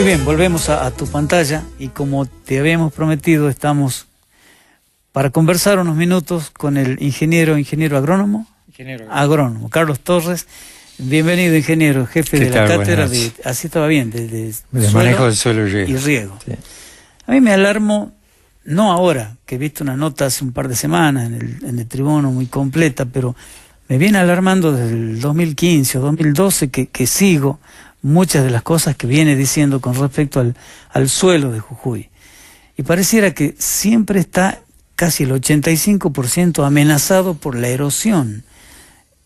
bien, volvemos a tu pantalla y como te habíamos prometido, estamos para conversar unos minutos con el ingeniero agrónomo, agrónomo Carlos Torres. Bienvenido, ingeniero, jefe de la cátedra de, así estaba bien, de manejo del suelo y riego. Sí. A mí me alarmo, no ahora, que he visto una nota hace un par de semanas en el Tribuno muy completa, pero me viene alarmando desde el 2015 o 2012 que sigo muchas de las cosas que viene diciendo con respecto al suelo de Jujuy. Y pareciera que siempre está casi el 85% amenazado por la erosión.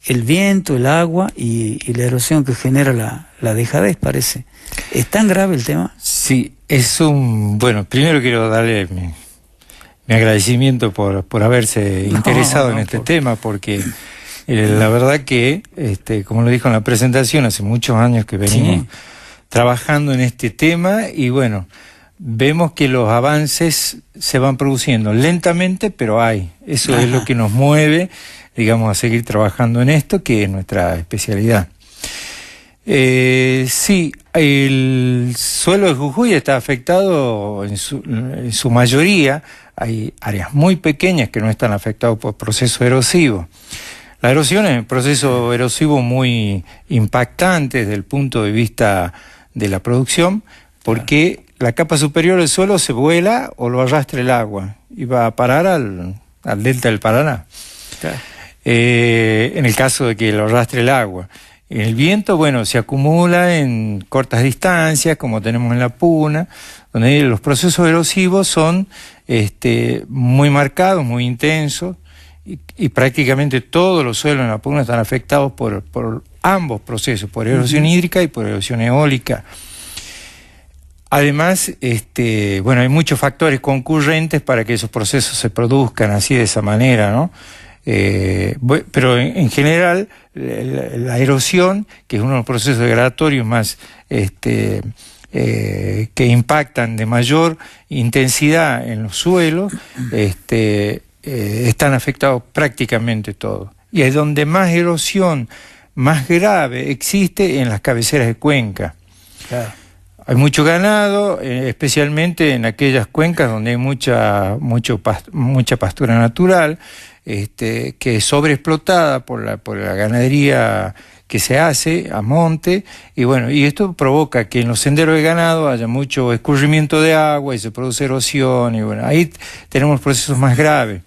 El viento, el agua y la erosión que genera la dejadez, parece. ¿Es tan grave el tema? Sí, es un... Bueno, primero quiero darle mi agradecimiento por haberse interesado en este tema, porque la verdad que, como lo dijo en la presentación, hace muchos años que venimos trabajando en este tema y bueno, vemos que los avances se van produciendo lentamente, pero hay. Eso es lo que nos mueve, digamos, a seguir trabajando en esto, que es nuestra especialidad. Sí, el suelo de Jujuy está afectado en su mayoría. Hay áreas muy pequeñas que no están afectadas por procesos erosivos. La erosión es un proceso erosivo muy impactante desde el punto de vista de la producción, porque la capa superior del suelo se vuela o lo arrastra el agua y va a parar al delta del Paraná. Claro. En el caso de que lo arrastre el agua. El viento, bueno, se acumula en cortas distancias, como tenemos en la Puna, donde los procesos erosivos son muy marcados, muy intensos, y prácticamente todos los suelos en la Puna están afectados por ambos procesos, por erosión hídrica y por erosión eólica. Además, bueno, hay muchos factores concurrentes para que esos procesos se produzcan así, de esa manera, ¿no? Pero en general, la erosión, que es uno de los procesos degradatorios más que impactan de mayor intensidad en los suelos, están afectados prácticamente todos. Y es donde más erosión, más grave existe en las cabeceras de cuenca. Claro. Hay mucho ganado, especialmente en aquellas cuencas donde hay mucha pastura natural, que es sobreexplotada por la ganadería que se hace a monte, y bueno, y esto provoca que en los senderos de ganado haya mucho escurrimiento de agua y se produce erosión, y bueno, ahí tenemos procesos más graves.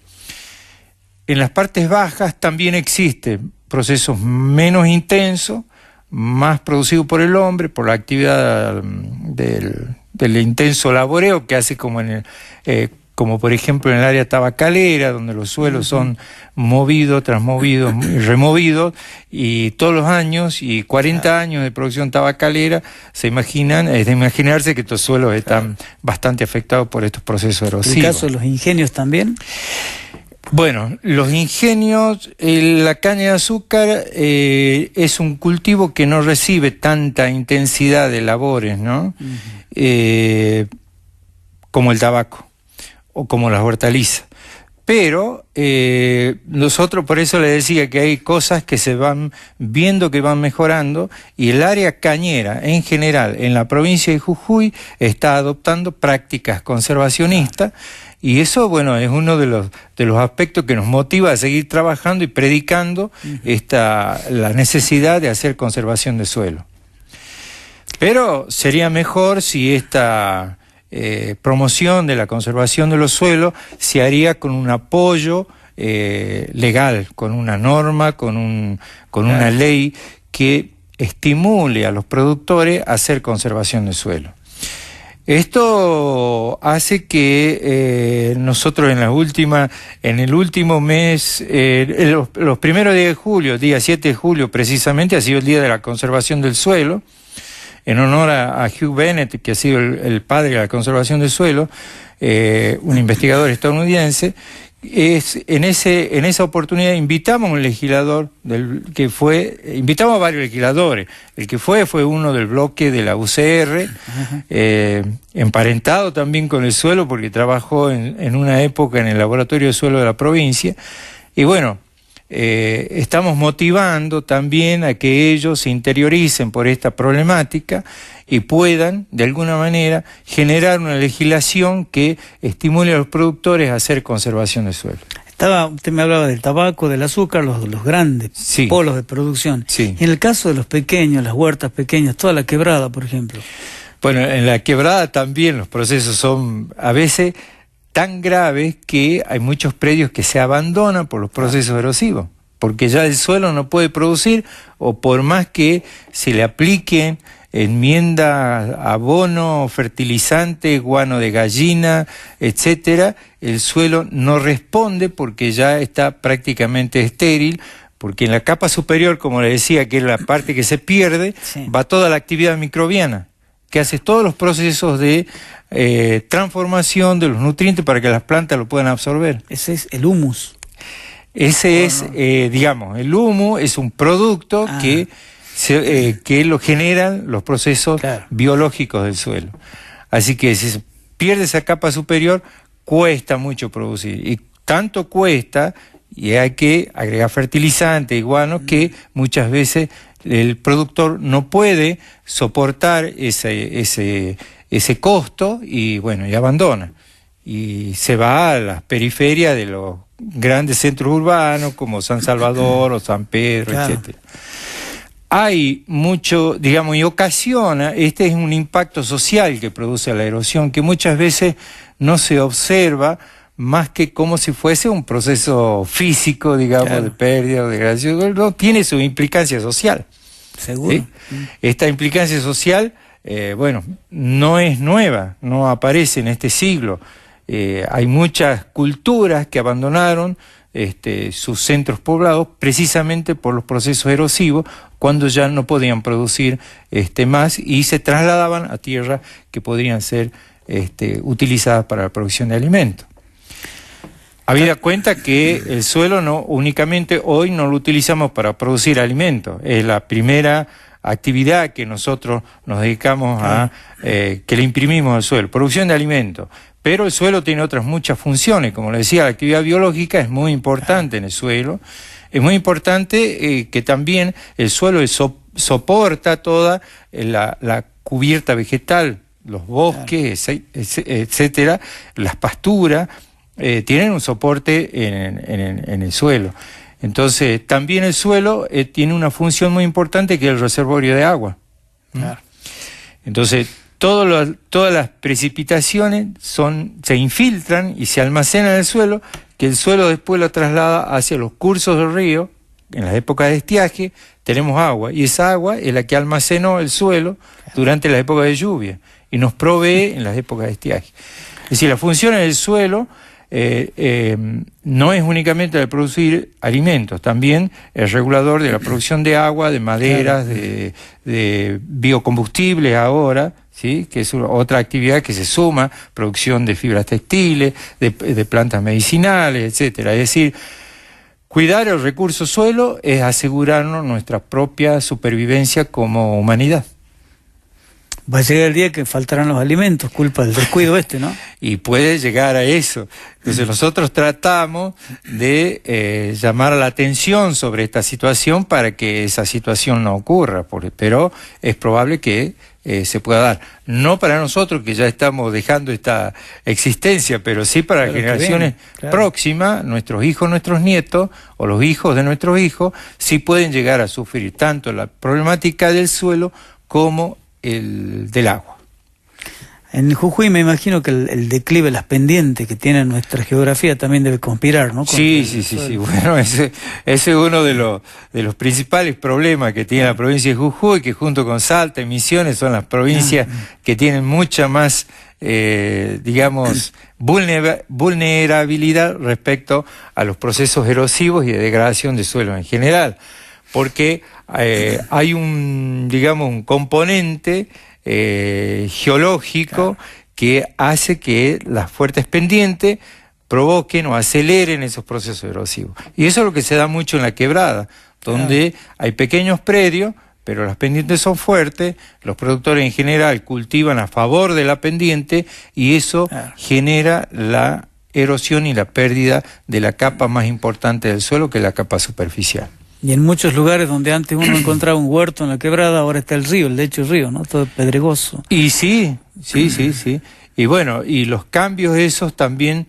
En las partes bajas también existen procesos menos intensos, más producidos por el hombre, por la actividad del intenso laboreo que hace como por ejemplo en el área tabacalera, donde los suelos son movidos, transmovidos y removidos, y todos los años, y 40 años de producción tabacalera, es de imaginarse que estos suelos están bastante afectados por estos procesos erosivos. ¿En el caso de los ingenios también? Bueno, los ingenios, la caña de azúcar es un cultivo que no recibe tanta intensidad de labores, ¿no? Como el tabaco o como las hortalizas. Pero nosotros, por eso les decía que hay cosas que se van viendo que van mejorando, y el área cañera en general en la provincia de Jujuy está adoptando prácticas conservacionistas. Y eso, bueno, es uno de los aspectos que nos motiva a seguir trabajando y predicando la necesidad de hacer conservación de suelo. Pero sería mejor si esta promoción de la conservación de los suelos se haría con un apoyo legal, con una norma, con una ley que estimule a los productores a hacer conservación de suelo. Esto hace que nosotros en el último mes, los primeros días de julio, día 7 de julio precisamente, ha sido el Día de la Conservación del Suelo, en honor a Hugh Bennett, que ha sido el padre de la conservación del suelo, un investigador estadounidense. En esa oportunidad invitamos a un legislador, invitamos a varios legisladores. El que fue uno del bloque de la UCR, emparentado también con el suelo, porque trabajó en una época en el laboratorio de suelo de la provincia. Y bueno, estamos motivando también a que ellos se interioricen por esta problemática y puedan, de alguna manera, generar una legislación que estimule a los productores a hacer conservación del suelo. Usted me hablaba del tabaco, del azúcar, los grandes polos de producción. Sí. Y en el caso de los pequeños, las huertas pequeñas, toda la quebrada, por ejemplo. Bueno, en la quebrada también los procesos son a veces tan graves que hay muchos predios que se abandonan por los procesos erosivos, porque ya el suelo no puede producir, o por más que se le apliquen enmiendas, abono, fertilizante, guano de gallina, etcétera, el suelo no responde porque ya está prácticamente estéril, porque en la capa superior, como le decía, que es la parte que se pierde, va toda la actividad microbiana, que hace todos los procesos de transformación de los nutrientes para que las plantas lo puedan absorber. Ese es el humus. Ese es, digamos, el humus es un producto que lo generan los procesos biológicos del suelo. Así que si se pierde esa capa superior, cuesta mucho producir. Y tanto cuesta, y hay que agregar fertilizante y guano, que muchas veces el productor no puede soportar ese costo y bueno, y abandona. Y se va a las periferias de los grandes centros urbanos como San Salvador o San Pedro, etcétera. Hay mucho, digamos, y ocasiona, este es un impacto social que produce la erosión, que muchas veces no se observa más que como si fuese un proceso físico, digamos, de pérdida o degradación. No, tiene su implicancia social. Seguro. ¿Sí? Esta implicancia social, bueno, no es nueva, no aparece en este siglo. Hay muchas culturas que abandonaron sus centros poblados precisamente por los procesos erosivos, cuando ya no podían producir más y se trasladaban a tierras que podrían ser utilizadas para la producción de alimentos. Habida cuenta que el suelo no únicamente hoy no lo utilizamos para producir alimentos, es la primera actividad que nosotros nos dedicamos a, que le imprimimos al suelo, producción de alimentos. Pero el suelo tiene otras muchas funciones, como le decía, la actividad biológica es muy importante en el suelo. Es muy importante que también el suelo soporta toda la cubierta vegetal, los bosques, etcétera, las pasturas, tienen un soporte en el suelo. Entonces, también el suelo tiene una función muy importante que es el reservorio de agua. Entonces, todas las precipitaciones se infiltran y se almacenan en el suelo, que el suelo después lo traslada hacia los cursos del río. En las épocas de estiaje tenemos agua, y esa agua es la que almacenó el suelo durante la época de lluvia y nos provee en las épocas de estiaje. Es decir, la función del suelo no es únicamente la de producir alimentos, también es regulador de la producción de agua, de maderas, de biocombustibles ahora, ¿sí? Que es otra actividad que se suma, producción de fibras textiles, de plantas medicinales, etcétera. Es decir, cuidar el recurso suelo es asegurarnos nuestra propia supervivencia como humanidad. Va a llegar el día que faltarán los alimentos, culpa del descuido ¿no? Y puede llegar a eso. Entonces nosotros tratamos de llamar la atención sobre esta situación para que esa situación no ocurra, pero es probable que se pueda dar. No para nosotros que ya estamos dejando esta existencia, pero sí para las generaciones próximas, nuestros hijos, nuestros nietos, o los hijos de nuestros hijos, sí pueden llegar a sufrir tanto la problemática del suelo como el del agua. En Jujuy me imagino que el declive, las pendientes que tiene nuestra geografía también debe conspirar, ¿no? Sí. Bueno, ese es uno de los principales problemas que tiene la provincia de Jujuy, que junto con Salta y Misiones son las provincias que tienen mucha más, digamos, vulnerabilidad respecto a los procesos erosivos y de degradación de suelo en general. Porque hay un componente geológico que hace que las fuertes pendientes provoquen o aceleren esos procesos erosivos. Y eso es lo que se da mucho en la quebrada, donde hay pequeños predios, pero las pendientes son fuertes, los productores en general cultivan a favor de la pendiente y eso genera la erosión y la pérdida de la capa más importante del suelo, que es la capa superficial. Y en muchos lugares donde antes uno encontraba un huerto en la quebrada, ahora está el río, el lecho del río, ¿no? Todo pedregoso. Y sí. Y bueno, y los cambios esos también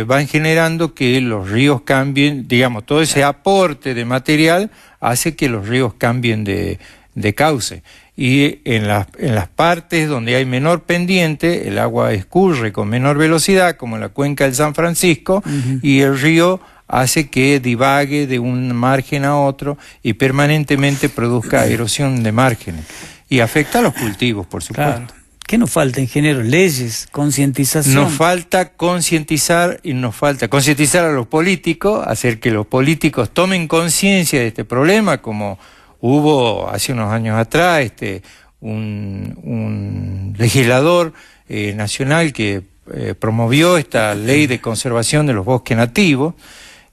van generando que los ríos cambien, digamos, todo ese aporte de material hace que los ríos cambien de cauce. Y en las partes donde hay menor pendiente, el agua escurre con menor velocidad, como en la cuenca del San Francisco, y el río hace que divague de un margen a otro y permanentemente produzca erosión de márgenes. Y afecta a los cultivos, por supuesto. Claro. ¿Qué nos falta, ingeniero? Leyes, concientización. Nos falta concientizar, y nos falta concientizar a los políticos, hacer que los políticos tomen conciencia de este problema, como hubo hace unos años atrás un legislador nacional que promovió esta ley de conservación de los bosques nativos,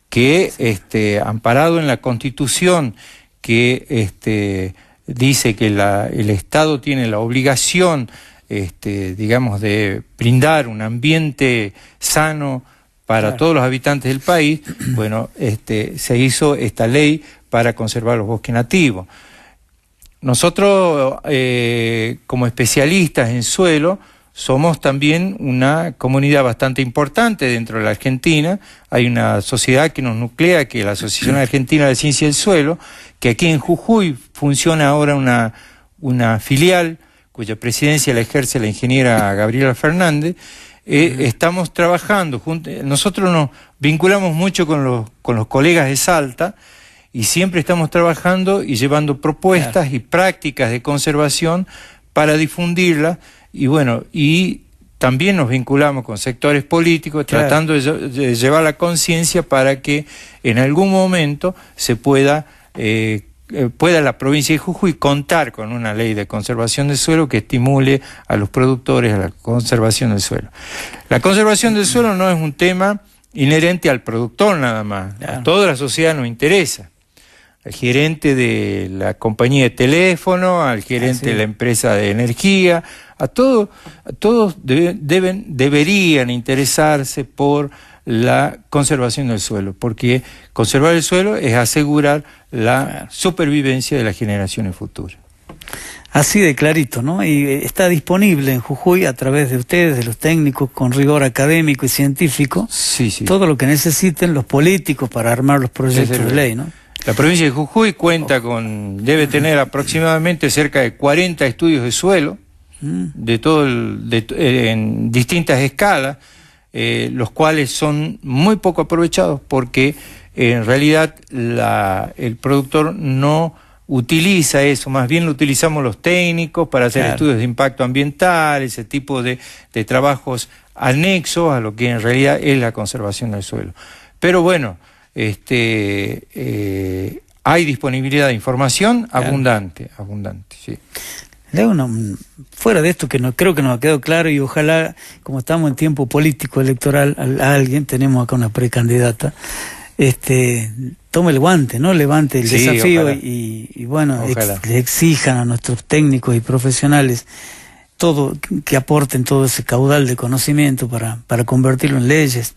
que amparado en la Constitución, que dice que el Estado tiene la obligación, digamos, de brindar un ambiente sano para todos los habitantes del país. Bueno, se hizo esta ley para conservar los bosques nativos. Nosotros, como especialistas en suelo, somos también una comunidad bastante importante dentro de la Argentina. Hay una sociedad que nos nuclea, que es la Asociación Argentina de Ciencia del Suelo, que aquí en Jujuy funciona ahora una filial cuya presidencia la ejerce la ingeniera Gabriela Fernández. Estamos trabajando, nosotros nos vinculamos mucho con los colegas de Salta, y siempre estamos trabajando y llevando propuestas y prácticas de conservación para difundirlas. Y bueno, y también nos vinculamos con sectores políticos, tratando de llevar la conciencia para que en algún momento se pueda la provincia de Jujuy contar con una ley de conservación del suelo que estimule a los productores a la conservación del suelo. La conservación del suelo no es un tema inherente al productor nada más, a toda la sociedad nos interesa. Al gerente de la compañía de teléfono, al gerente de la empresa de energía, a todos deberían interesarse por la conservación del suelo, porque conservar el suelo es asegurar la supervivencia de las generaciones futuras. Así de clarito, ¿no? Y está disponible en Jujuy a través de ustedes, de los técnicos, con rigor académico y científico, todo lo que necesiten los políticos para armar los proyectos de ley, ¿no? La provincia de Jujuy cuenta debe tener aproximadamente cerca de 40 estudios de suelo, en distintas escalas, los cuales son muy poco aprovechados porque en realidad el productor no utiliza eso, más bien lo utilizamos los técnicos para hacer estudios de impacto ambiental, ese tipo de trabajos anexos a lo que en realidad es la conservación del suelo. Pero bueno, hay disponibilidad de información abundante, sí. Fuera de esto, que no creo que nos ha quedado claro, y ojalá, como estamos en tiempo político electoral, a alguien, tenemos acá una precandidata, tome el guante, ¿no? Levante el desafío y bueno, le exijan a nuestros técnicos y profesionales que aporten todo ese caudal de conocimiento para convertirlo en leyes.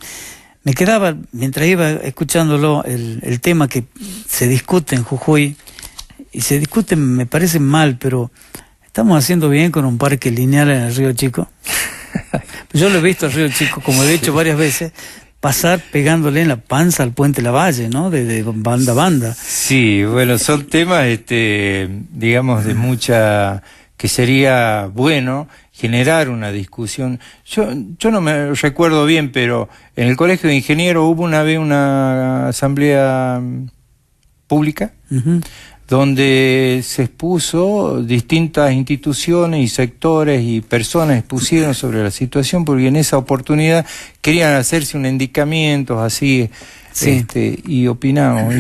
Me quedaba, mientras iba escuchándolo, el tema que se discute en Jujuy, y se discute, me parece mal, pero estamos haciendo bien con un parque lineal en el Río Chico. Yo lo he visto al Río Chico, como he hecho varias veces, pasar pegándole en la panza al puente Lavalle, ¿no? De banda a banda. Sí, bueno, son temas, digamos, de mucha... que sería bueno generar una discusión. Yo no me recuerdo bien, pero en el Colegio de Ingenieros hubo una vez una asamblea pública, donde se expuso, distintas instituciones y sectores y personas expusieron sobre la situación, porque en esa oportunidad querían hacerse un indicamiento así, y opinamos.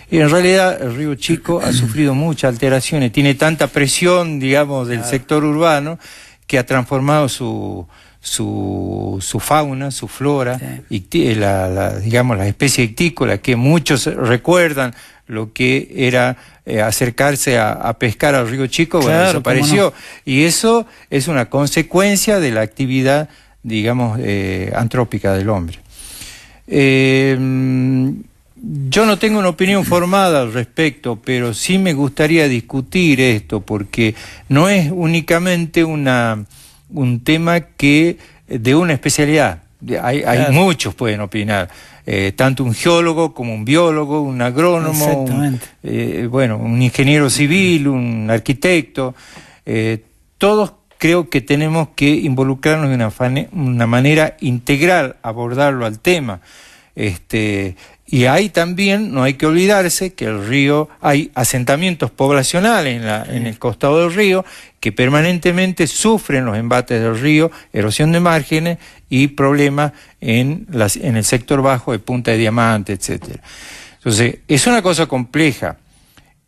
Y en realidad el Río Chico ha sufrido muchas alteraciones, tiene tanta presión, digamos, del sector urbano, que ha transformado su fauna, su flora, y digamos, las especies ictícolas, que muchos recuerdan lo que era acercarse a pescar al Río Chico, bueno, desapareció. Y eso es una consecuencia de la actividad, digamos, antrópica del hombre. Yo no tengo una opinión formada al respecto, pero sí me gustaría discutir esto, porque no es únicamente un tema que de una especialidad. Hay muchos pueden opinar, tanto un geólogo como un biólogo, un agrónomo, un ingeniero civil, un arquitecto. Todos creo que tenemos que involucrarnos de una manera integral, abordarlo al tema. Y hay también, no hay que olvidarse que el río, hay asentamientos poblacionales en el costado del río que permanentemente sufren los embates del río, erosión de márgenes y problemas en el sector bajo de Punta de Diamante, etcétera. Entonces, es una cosa compleja.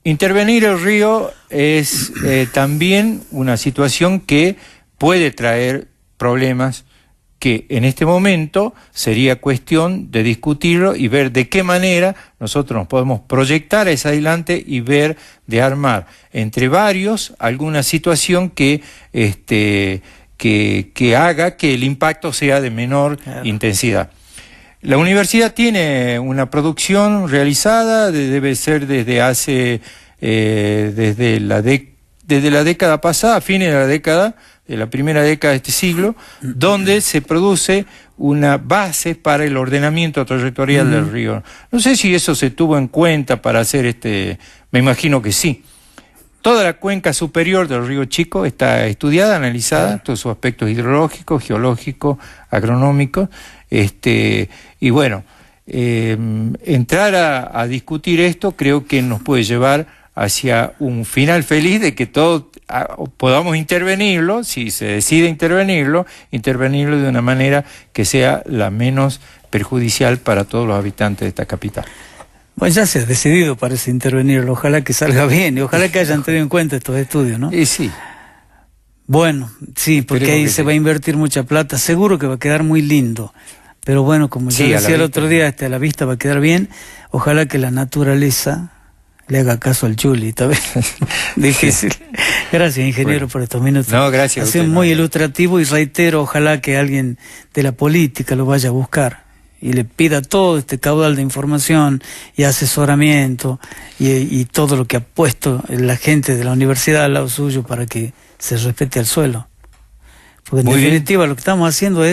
Intervenir el río es también una situación que puede traer problemas que en este momento sería cuestión de discutirlo y ver de qué manera nosotros nos podemos proyectar hacia adelante y ver de armar entre varios alguna situación que haga que el impacto sea de menor intensidad. La universidad tiene una producción realizada, debe ser desde la década pasada, a fines de la primera década de este siglo, donde se produce una base para el ordenamiento territorial del río. No sé si eso se tuvo en cuenta para hacer me imagino que sí. Toda la cuenca superior del río Chico está estudiada, analizada, todos sus aspectos hidrológicos, geológicos, agronómicos, y bueno, entrar a discutir esto creo que nos puede llevar hacia un final feliz de que todos podamos intervenirlo, si se decide intervenirlo de una manera que sea la menos perjudicial para todos los habitantes de esta capital. Bueno, ya se ha decidido, parece, intervenirlo. Ojalá que salga bien y ojalá que hayan tenido en cuenta estos estudios, ¿no? Sí. Bueno, sí, porque ahí se va a invertir mucha plata. Seguro que va a quedar muy lindo. Pero bueno, como yo decía el otro día, a la vista va a quedar bien. Ojalá que la naturaleza le haga caso al Chuli, ¿está bien? Difícil. Gracias, ingeniero, por estos minutos. No, gracias. Ha sido muy ilustrativo y reitero, ojalá que alguien de la política lo vaya a buscar y le pida todo este caudal de información y asesoramiento y todo lo que ha puesto la gente de la universidad al lado suyo para que se respete al suelo. Porque en definitiva lo que estamos haciendo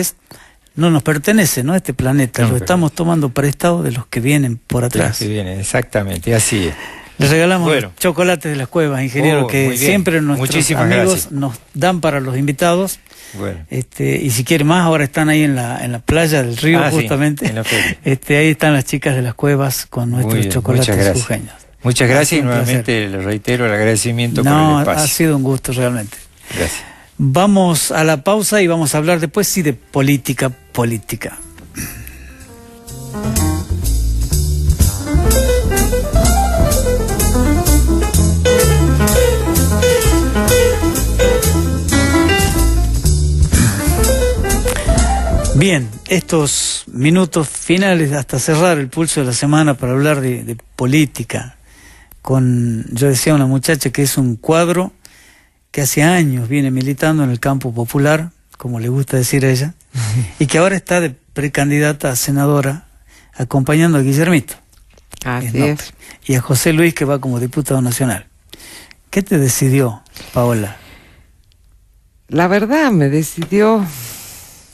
no nos pertenece, ¿no? Este planeta, lo estamos tomando prestado de los que vienen por atrás. Los que vienen, exactamente, así es. Les regalamos chocolates de las cuevas, ingeniero, que siempre nuestros amigos nos dan para los invitados. Bueno. Y si quiere más, ahora están ahí en la playa del río, justamente. Sí, en la ahí están las chicas de las cuevas con nuestros chocolates jujeños. Muchas gracias y nuevamente le reitero el agradecimiento por el espacio. Ha sido un gusto realmente. Gracias. Vamos a la pausa y vamos a hablar después, sí, de política. Bien, estos minutos finales hasta cerrar el pulso de la semana para hablar de política. Yo decía una muchacha que es un cuadro que hace años viene militando en el campo popular, como le gusta decir a ella, y que ahora está de precandidata a senadora acompañando a Guillermito. Así es. Y a José Luis, que va como diputado nacional. ¿Qué te decidió, Paola? La verdad me decidió...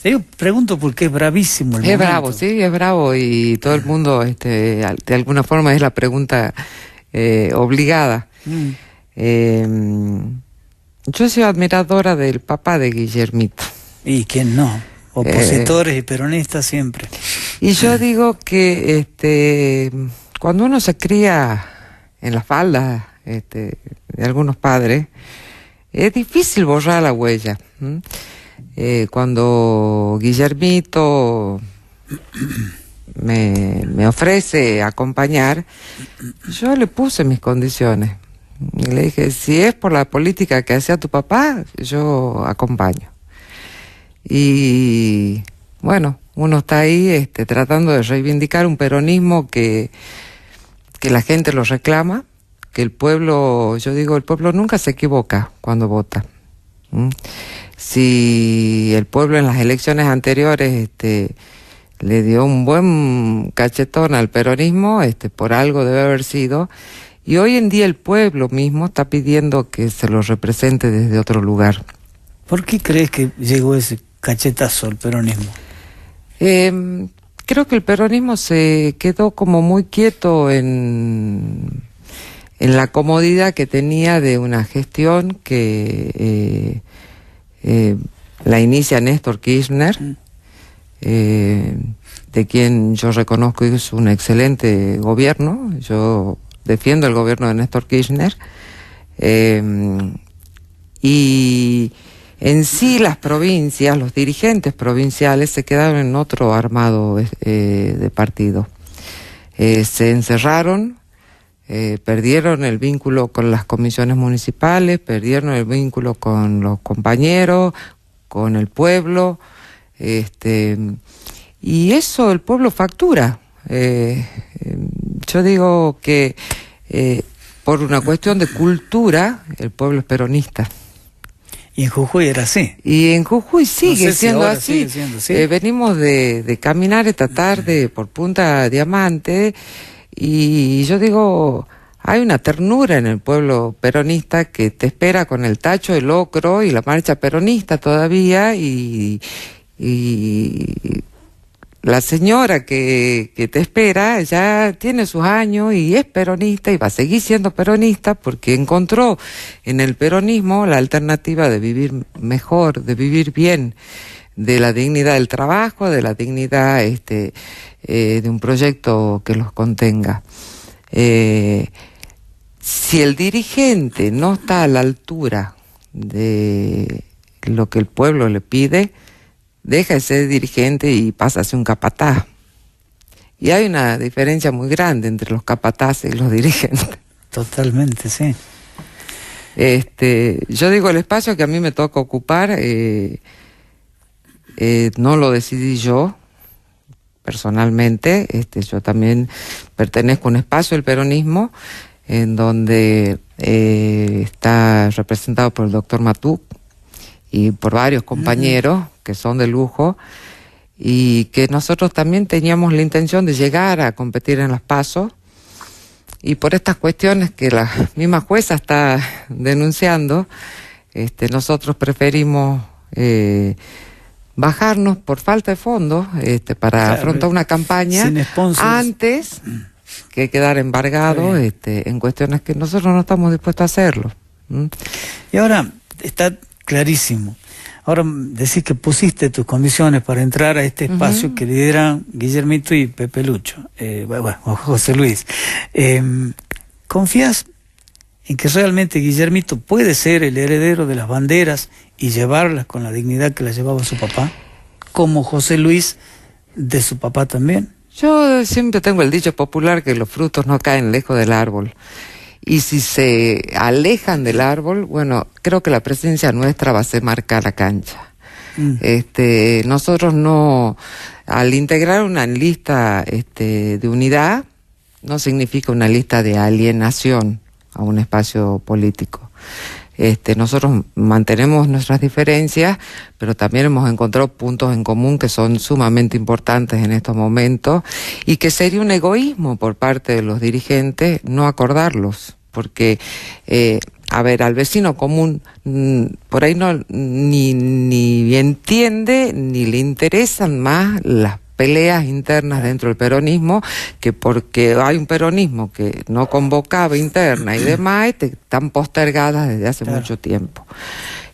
Yo pregunto porque es bravísimo el momento. Es bravo, sí, es bravo y todo el mundo, de alguna forma es la pregunta obligada. Yo soy admiradora del papá de Guillermito. ¿Y quién no? Opositores y peronistas siempre. Y yo digo que cuando uno se cría en las faldas de algunos padres, es difícil borrar la huella. Cuando Guillermito me ofrece acompañar, yo le puse mis condiciones. Y le dije, si es por la política que hacía tu papá, yo acompaño. Y bueno, uno está ahí tratando de reivindicar un peronismo que la gente lo reclama, que el pueblo, yo digo, el pueblo nunca se equivoca cuando vota. Si el pueblo en las elecciones anteriores le dio un buen cachetón al peronismo, por algo debe haber sido, y hoy en día el pueblo mismo está pidiendo que se lo represente desde otro lugar. ¿Por qué crees que llegó ese cachetazo al peronismo? Creo que el peronismo se quedó como muy quieto en la comodidad que tenía de una gestión que la inicia Néstor Kirchner, de quien yo reconozco que es un excelente gobierno. Yo defiendo el gobierno de Néstor Kirchner, y en sí las provincias, los dirigentes provinciales se quedaron en otro armado de partido. Se encerraron, perdieron el vínculo con las comisiones municipales, perdieron el vínculo con los compañeros, con el pueblo, y eso el pueblo factura. Yo digo que por una cuestión de cultura el pueblo es peronista. Y en Jujuy era así. Y en Jujuy sigue No sé si siendo ahora así. sigue siendo así. Venimos de caminar esta tarde por Punta Diamante, y yo digo, hay una ternura en el pueblo peronista que te espera con el tacho, el locro y la marcha peronista todavía, y la señora que te espera ya tiene sus años y es peronista y va a seguir siendo peronista porque encontró en el peronismo la alternativa de vivir mejor, de vivir bien, de la dignidad del trabajo, de la dignidad de un proyecto que los contenga. Si el dirigente no está a la altura de lo que el pueblo le pide, deja de ser dirigente y pasa a ser un capataz. Y hay una diferencia muy grande entre los capataces y los dirigentes. Totalmente, sí. Yo digo, el espacio que a mí me toca ocupar, no lo decidí yo, personalmente. Yo también pertenezco a un espacio del peronismo, en donde está representado por el doctor Matuc y por varios compañeros que son de lujo, y que nosotros también teníamos la intención de llegar a competir en las PASO, y por estas cuestiones que la misma jueza está denunciando, nosotros preferimos bajarnos por falta de fondos para afrontar una campaña antes que quedar embargado en cuestiones que nosotros no estamos dispuestos a hacerlo. Y ahora está clarísimo. Ahora decís que pusiste tus condiciones para entrar a este espacio que lideran Guillermito y Pepe Lucho, o José Luis. ¿Confías en que realmente Guillermito puede ser el heredero de las banderas y llevarlas con la dignidad que las llevaba su papá, como José Luis de su papá también? Yo siempre tengo el dicho popular que los frutos no caen lejos del árbol. Y si se alejan del árbol, bueno, creo que la presencia nuestra va a ser marcar la cancha. Nosotros no, al integrar una lista de unidad, no significa una lista de alienación a un espacio político. Nosotros mantenemos nuestras diferencias, pero también hemos encontrado puntos en común que son sumamente importantes en estos momentos, y que sería un egoísmo por parte de los dirigentes no acordarlos, porque al vecino común por ahí no ni entiende ni le interesan más las peleas internas dentro del peronismo, que porque hay un peronismo que no convocaba interna y demás, están postergadas desde hace mucho tiempo.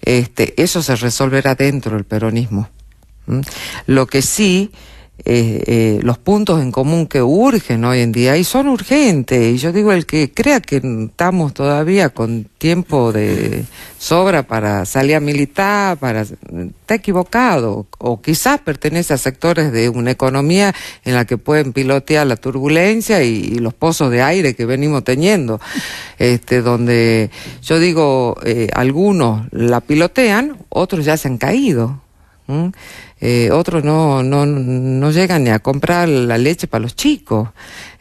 Eso se resolverá dentro del peronismo. Lo que sí, los puntos en común que urgen hoy en día, y son urgentes, y yo digo, el que crea que estamos todavía con tiempo de sobra para salir a militar, está equivocado, o quizás pertenece a sectores de una economía en la que pueden pilotear la turbulencia y los pozos de aire que venimos teniendo, donde yo digo, algunos la pilotean, otros ya se han caído. Otros no llegan ni a comprar la leche para los chicos.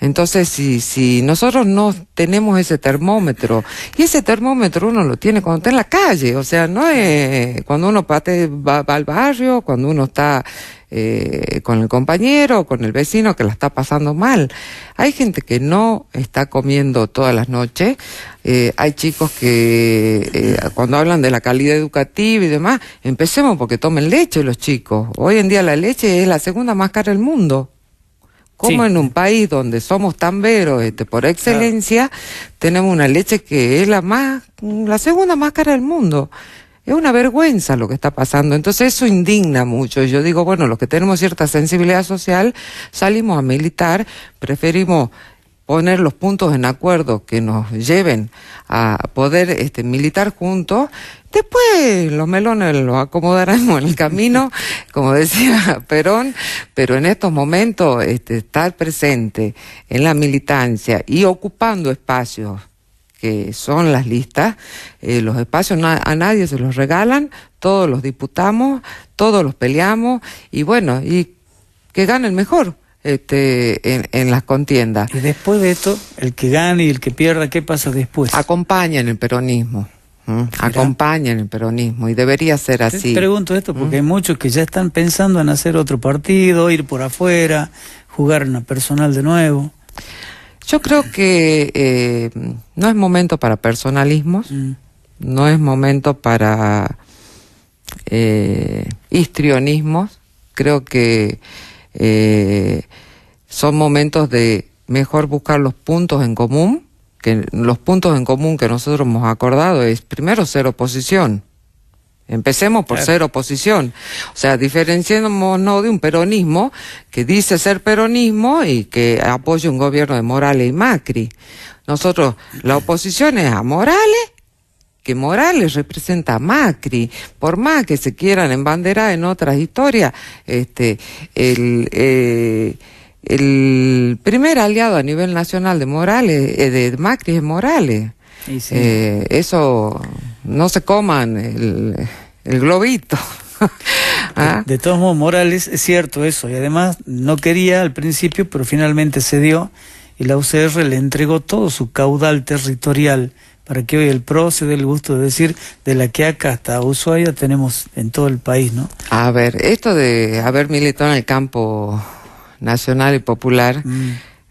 Entonces, si nosotros no tenemos ese termómetro, y ese termómetro uno lo tiene cuando está en la calle, o sea, no es cuando uno va al barrio, cuando uno está con el compañero, con el vecino que la está pasando mal. Hay gente que no está comiendo todas las noches. Hay chicos que cuando hablan de la calidad educativa y demás, empecemos porque tomen leche los chicos. Hoy en día la leche es la segunda más cara del mundo. Como en un país donde somos tamberos por excelencia, tenemos una leche que es la segunda más cara del mundo. Es una vergüenza lo que está pasando. Entonces eso indigna mucho. Yo digo, bueno, los que tenemos cierta sensibilidad social, salimos a militar, preferimos poner los puntos en acuerdo que nos lleven a poder militar juntos. Después los melones los acomodaremos en el camino, como decía Perón, pero en estos momentos estar presente en la militancia y ocupando espacios que son las listas, los espacios a nadie se los regalan, todos los disputamos, todos los peleamos, y bueno, y que gane el mejor en las contiendas. Y después de esto, el que gane y el que pierda, ¿qué pasa después? Acompañan el peronismo. Acompañan el peronismo, y debería ser así. Te pregunto esto porque hay muchos que ya están pensando en hacer otro partido, ir por afuera, jugar en la personal de nuevo. Yo creo que no es momento para personalismos, no es momento para histrionismos. Creo que son momentos de mejor buscar los puntos en común, que los puntos en común que nosotros hemos acordado es, primero, ser oposición. Empecemos por ser oposición. O sea, diferenciémonos de un peronismo que dice ser peronismo y que apoya un gobierno de Morales y Macri. Nosotros, la oposición es a Morales, que Morales representa a Macri. Por más que se quieran embanderar en otras historias, el primer aliado a nivel nacional de Morales, de Macri, es Morales. Sí. Eso, no se coman el globito. ¿Ah? De todos modos, Morales, es cierto eso, y además no quería al principio, pero finalmente se dio, y la UCR le entregó todo su caudal territorial para que hoy el PRO se dé el gusto de decir, de La Quiaca hasta Ushuaia tenemos en todo el país, ¿no? A ver, esto de haber militado en el campo nacional y popular,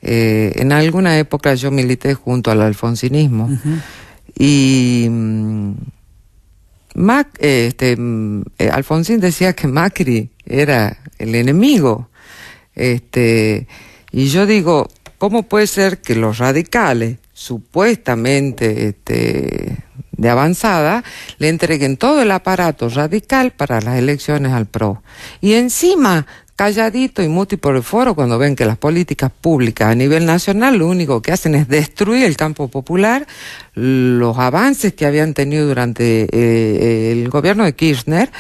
en alguna época yo milité junto al alfonsinismo, y Alfonsín decía que Macri era el enemigo, y yo digo, ¿cómo puede ser que los radicales, supuestamente de avanzada, le entreguen todo el aparato radical para las elecciones al PRO? Y encima, calladito y muti por el foro, cuando ven que las políticas públicas a nivel nacional lo único que hacen es destruir el campo popular, los avances que habían tenido durante el gobierno de Kirchner,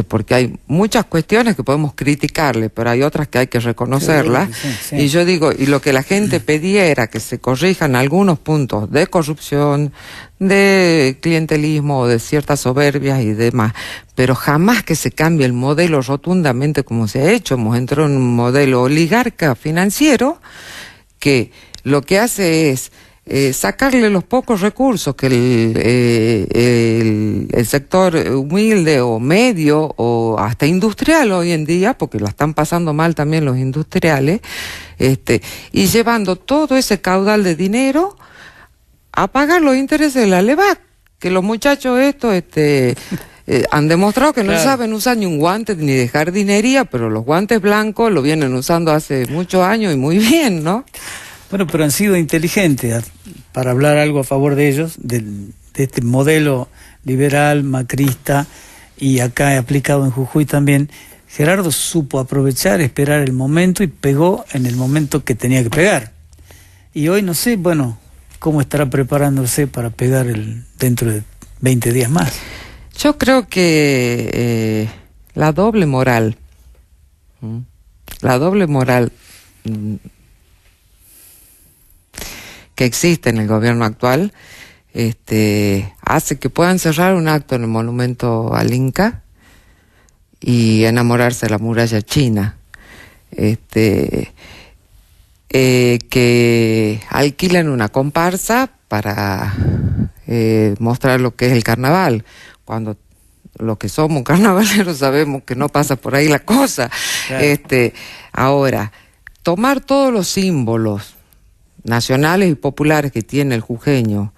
porque hay muchas cuestiones que podemos criticarle, pero hay otras que hay que reconocerlas. Sí. Y yo digo, y lo que la gente pedía era que se corrijan algunos puntos de corrupción, de clientelismo, de ciertas soberbias y demás, pero jamás que se cambie el modelo rotundamente como se ha hecho. Hemos entrado en un modelo oligarca financiero que lo que hace es sacarle los pocos recursos que el sector humilde o medio o hasta industrial hoy en día, porque la están pasando mal también los industriales, y llevando todo ese caudal de dinero a pagar los intereses de la LEVAC, que los muchachos han demostrado que no saben usar ni un guante ni de jardinería, pero los guantes blancos lo vienen usando hace muchos años y muy bien, ¿no? Bueno, pero han sido inteligentes para hablar algo a favor de ellos, de este modelo liberal, macrista, y acá aplicado en Jujuy también. Gerardo supo aprovechar, esperar el momento y pegó en el momento que tenía que pegar. Y hoy no sé, bueno, cómo estará preparándose para pegar dentro de 20 días más. Yo creo que la doble moral que existe en el gobierno actual, hace que puedan cerrar un acto en el monumento al Inca y enamorarse de la muralla china, que alquilen una comparsa para mostrar lo que es el carnaval, cuando los que somos carnavaleros sabemos que no pasa por ahí la cosa. Claro. Ahora, tomar todos los símbolos nacionales y populares que tiene el jujeño,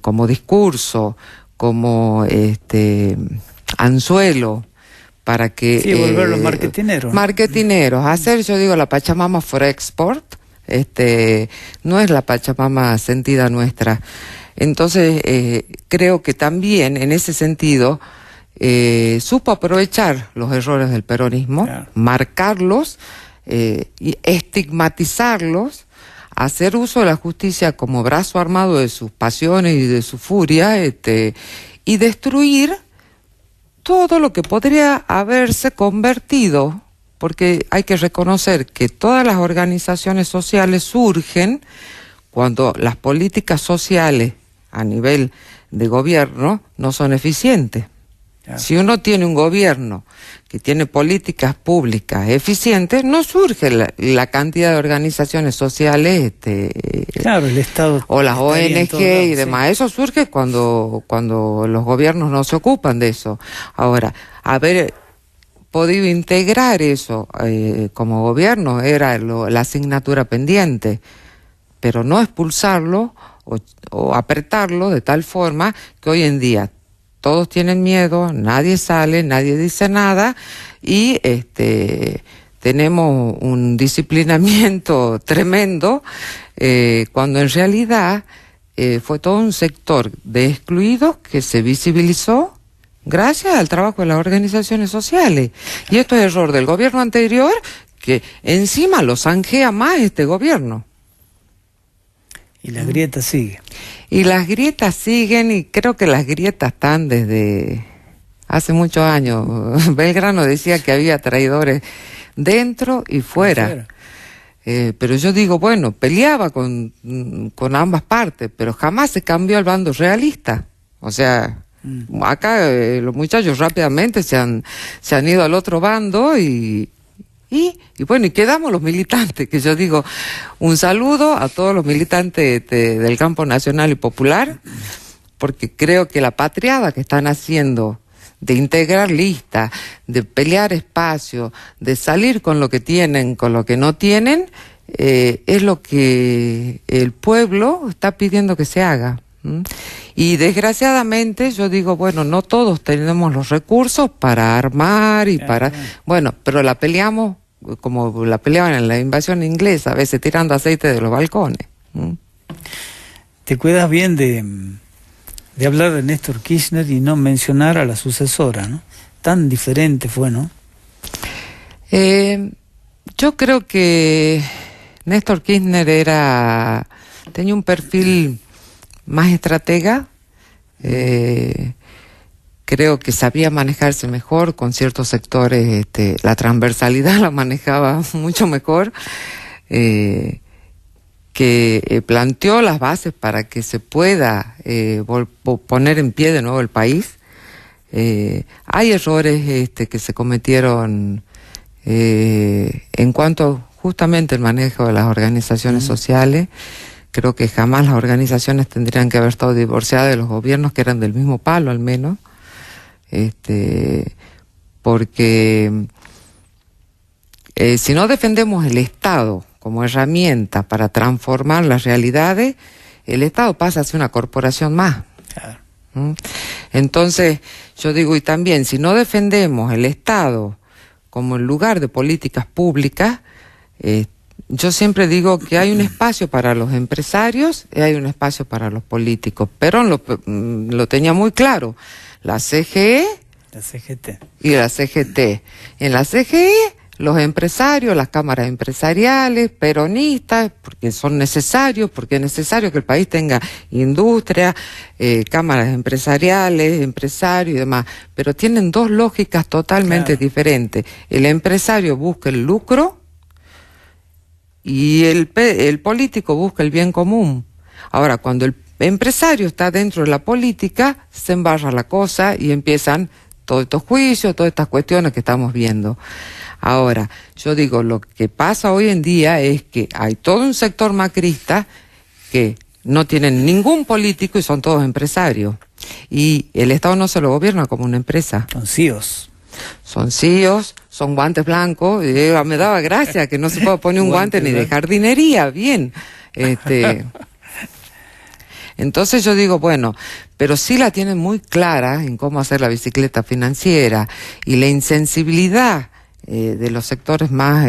como discurso, como anzuelo, para que... Sí, volverlos marketineros. Marketineros, hacer, yo digo, la Pachamama for export, no es la Pachamama sentida nuestra. Entonces, creo que también, en ese sentido, supo aprovechar los errores del peronismo, claro, marcarlos, y estigmatizarlos, hacer uso de la justicia como brazo armado de sus pasiones y de su furia, y destruir todo lo que podría haberse convertido, porque hay que reconocer que todas las organizaciones sociales surgen cuando las políticas sociales a nivel de gobierno no son eficientes. Claro. Si uno tiene un gobierno que tiene políticas públicas eficientes, no surge la cantidad de organizaciones sociales, claro, el Estado o las ONG y demás. Sí. Eso surge cuando los gobiernos no se ocupan de eso. Ahora, haber podido integrar eso como gobierno era la asignatura pendiente, pero no expulsarlo o apretarlo de tal forma que hoy en día todos tienen miedo, nadie sale, nadie dice nada, y tenemos un disciplinamiento tremendo, cuando en realidad fue todo un sector de excluidos que se visibilizó gracias al trabajo de las organizaciones sociales. Y esto es error del gobierno anterior, que encima lo zanjea más este gobierno. Y la grieta sigue. Y las grietas siguen, y creo que las grietas están desde hace muchos años. Belgrano decía que había traidores dentro y fuera. Pero yo digo, bueno, peleaba con ambas partes, pero jamás se cambió al bando realista. O sea, acá los muchachos rápidamente se han ido al otro bando y bueno, y quedamos los militantes, que yo digo, un saludo a todos los militantes del campo nacional y popular, porque creo que la patriada que están haciendo de integrar listas, de pelear espacios, de salir con lo que tienen, con lo que no tienen, es lo que el pueblo está pidiendo que se haga. Y desgraciadamente yo digo, bueno, no todos tenemos los recursos para armar y para... Bueno, pero la peleamos como la peleaban en la invasión inglesa, a veces tirando aceite de los balcones. Te cuidas bien de hablar de Néstor Kirchner y no mencionar a la sucesora, ¿no? Tan diferente fue, ¿no? Yo creo que Néstor Kirchner tenía un perfil más estratega, creo que sabía manejarse mejor con ciertos sectores, la transversalidad la manejaba mucho mejor, que planteó las bases para que se pueda poner en pie de nuevo el país. Hay errores que se cometieron en cuanto justamente al manejo de las organizaciones sociales. Creo que jamás las organizaciones tendrían que haber estado divorciadas de los gobiernos, que eran del mismo palo al menos, porque si no defendemos el Estado como herramienta para transformar las realidades, el Estado pasa a ser una corporación más. Claro. Entonces, yo digo, y también, si no defendemos el Estado como el lugar de políticas públicas, yo siempre digo que hay un espacio para los empresarios y hay un espacio para los políticos. Perón lo tenía muy claro. La CGE, la CGT y la CGT. En la CGE, los empresarios, las cámaras empresariales, peronistas, porque son necesarios, porque es necesario que el país tenga industria, cámaras empresariales, empresarios y demás. Pero tienen dos lógicas totalmente diferentes. El empresario busca el lucro y el político busca el bien común. Ahora, cuando el empresario está dentro de la política, se embarra la cosa y empiezan todos estos juicios, todas estas cuestiones que estamos viendo. Ahora, yo digo, lo que pasa hoy en día es que hay todo un sector macrista que no tienen ningún político y son todos empresarios. Y el Estado no se lo gobierna como una empresa. Son CEOs. Son CEOs, son guantes blancos. Y me daba gracia que no se pueda poner un guante ni de jardinería, bien. Entonces yo digo, bueno, pero sí la tienen muy clara en cómo hacer la bicicleta financiera, y la insensibilidad de los sectores más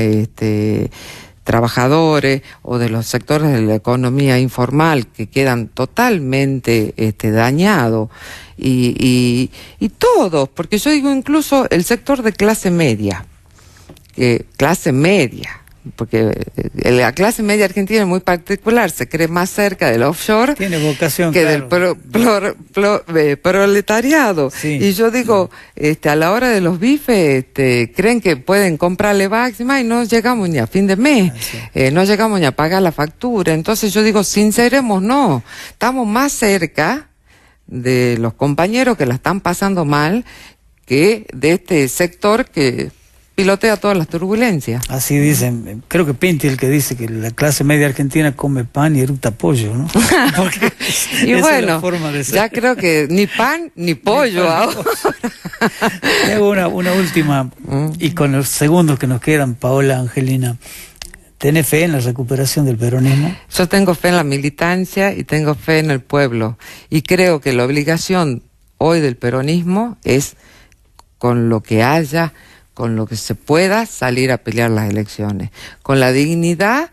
trabajadores o de los sectores de la economía informal que quedan totalmente dañados, y todos, porque yo digo incluso el sector de clase media, porque la clase media argentina es muy particular, se cree más cerca del offshore, tiene vocación, que claro, del proletariado. Sí. Y yo digo, a la hora de los bifes, creen que pueden comprarle máxima y no llegamos ni a fin de mes, no llegamos ni a pagar la factura. Entonces yo digo, sinceremos, no, estamos más cerca de los compañeros que la están pasando mal que de este sector que pilotea todas las turbulencias. Así dicen, creo que Pinti el que dice que la clase media argentina come pan y eructa pollo, ¿no? Porque y esa bueno, es la forma de ser. Ya creo que ni pan ni pollo ahora. Tengo una última, y con los segundos que nos quedan, Paola, Angelina, ¿tenés fe en la recuperación del peronismo? Yo tengo fe en la militancia y tengo fe en el pueblo, y creo que la obligación hoy del peronismo es, con lo que haya, con lo que se pueda, salir a pelear las elecciones, con la dignidad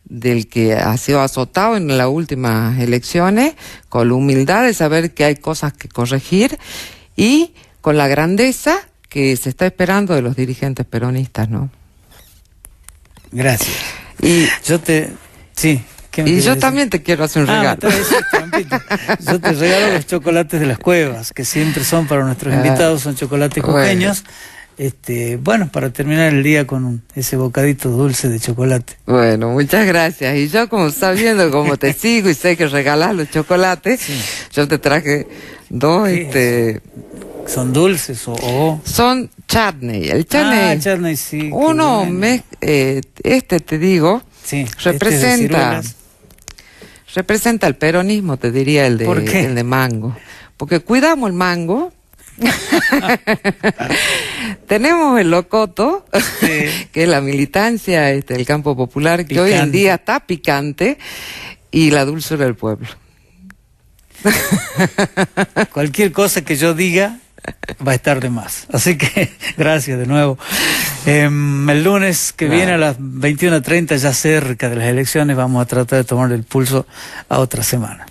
del que ha sido azotado en las últimas elecciones, con la humildad de saber que hay cosas que corregir, y con la grandeza que se está esperando de los dirigentes peronistas, ¿no? Gracias. Y yo también te quiero hacer un regalo. Yo te regalo los chocolates de las cuevas, que siempre son para nuestros invitados, son chocolates jujeños. Bueno, para terminar el día con ese bocadito dulce de chocolate. Bueno, muchas gracias. Y yo, como sabiendo cómo te sigo y sé que regalás los chocolates, sí, yo te traje dos, ¿Son dulces o...? Son chutney. El chutney. Chutney, sí. Uno, bueno. Te digo, sí, representa el peronismo, te diría, el de mango. Porque cuidamos el mango. Tenemos el locoto, sí, que es la militancia del campo popular, que picante, hoy en día está picante, y la dulzura del pueblo. Cualquier cosa que yo diga va a estar de más. Así que gracias de nuevo. El lunes que viene a las 21:30, ya cerca de las elecciones, vamos a tratar de tomar el pulso a otra semana.